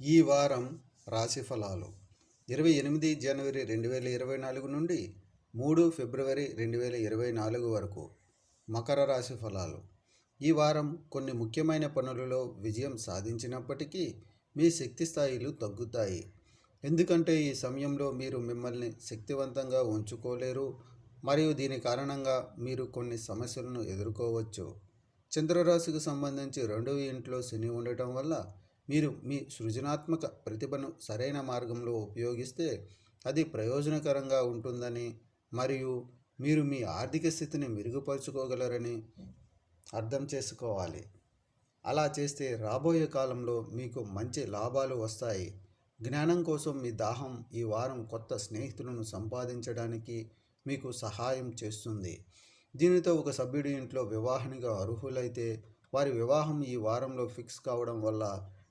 ఈ వారం రాశి ఫలాలు 28 జనవరి 2024 నుండి 3 ఫిబ్రవరి 2024 వరకు మకర రాశి ఫలాలు. ఈ వారం కొన్ని ముఖ్యమైన పనులలో విజయం సాధించినప్పటికీ మీ శక్తి స్థాయిలు తగ్గుతాయి. ఎందుకంటే ఈ సమయంలో మీరు మిమ్మల్ని శక్తివంతంగా ఉంచుకోలేరు మరియు దీని కారణంగా మీరు కొన్ని సమస్యలను ఎదుర్కోవచ్చు. చంద్రరాశికి సంబంధించి 2వ ఇంట్లో శని ఉండటం వల్ల మీరు మీ సృజనాత్మక ప్రతిభను సరైన మార్గంలో ఉపయోగిస్తే అది ప్రయోజనకరంగా ఉంటుందని మరియు మీరు మీ ఆర్థిక స్థితిని మెరుగుపరుచుకోగలరని అర్థం చేసుకోవాలి. అలా చేస్తే రాబోయే కాలంలో మీకు మంచి లాభాలు వస్తాయి. జ్ఞానం కోసం మీ దాహం ఈ వారం కొత్త స్నేహితులను సంపాదించడానికి మీకు సహాయం చేస్తుంది. దీనితో ఒక సభ్యుడి ఇంట్లో వివాహానికి అర్హులైతే వారి వివాహం ఈ వారంలో ఫిక్స్ కావడం వల్ల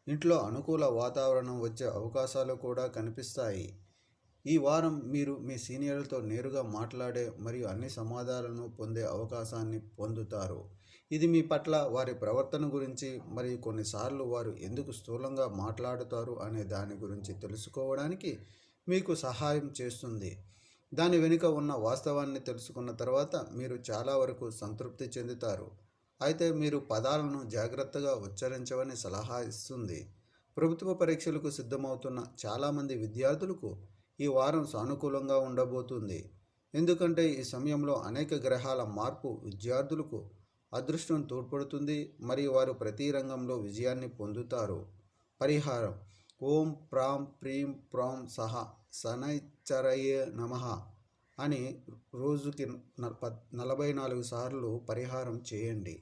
ఇంట్లో అనుకూల వాతావరణం వచ్చే అవకాశాలు కూడా కనిపిస్తాయి. ఈ వారం మీరు మీ సీనియర్లతో నేరుగా మాట్లాడే మరియు అన్ని సమాధానాలను పొందే అవకాశాన్ని పొందుతారు. ఇది మీ పట్ల వారి ప్రవర్తన గురించి మరియు కొన్నిసార్లు వారు ఎందుకు స్థూలంగా మాట్లాడుతారు అనే దాని గురించి తెలుసుకోవడానికి మీకు సహాయం చేస్తుంది. దాని వెనుక ఉన్న వాస్తవాన్ని తెలుసుకున్న తర్వాత మీరు చాలా వరకు సంతృప్తి చెందుతారు. అయితే మీరు పదాలను జాగ్రత్తగా ఉచ్చరించవని సలహా ఇస్తుంది. ప్రభుత్వ పరీక్షలకు సిద్ధమవుతున్న చాలామంది విద్యార్థులకు ఈ వారం సానుకూలంగా ఉండబోతుంది. ఎందుకంటే ఈ సమయంలో అనేక గ్రహాల మార్పు విద్యార్థులకు అదృష్టం తోడ్పడుతుంది మరియు వారు ప్రతి రంగంలో విజయాన్ని పొందుతారు. పరిహారం: ఓం ప్రాం ప్రీం ప్రాం సహ శనైశ్చరయే నమః అని రోజుకి 44 సార్లు పరిహారం చేయండి.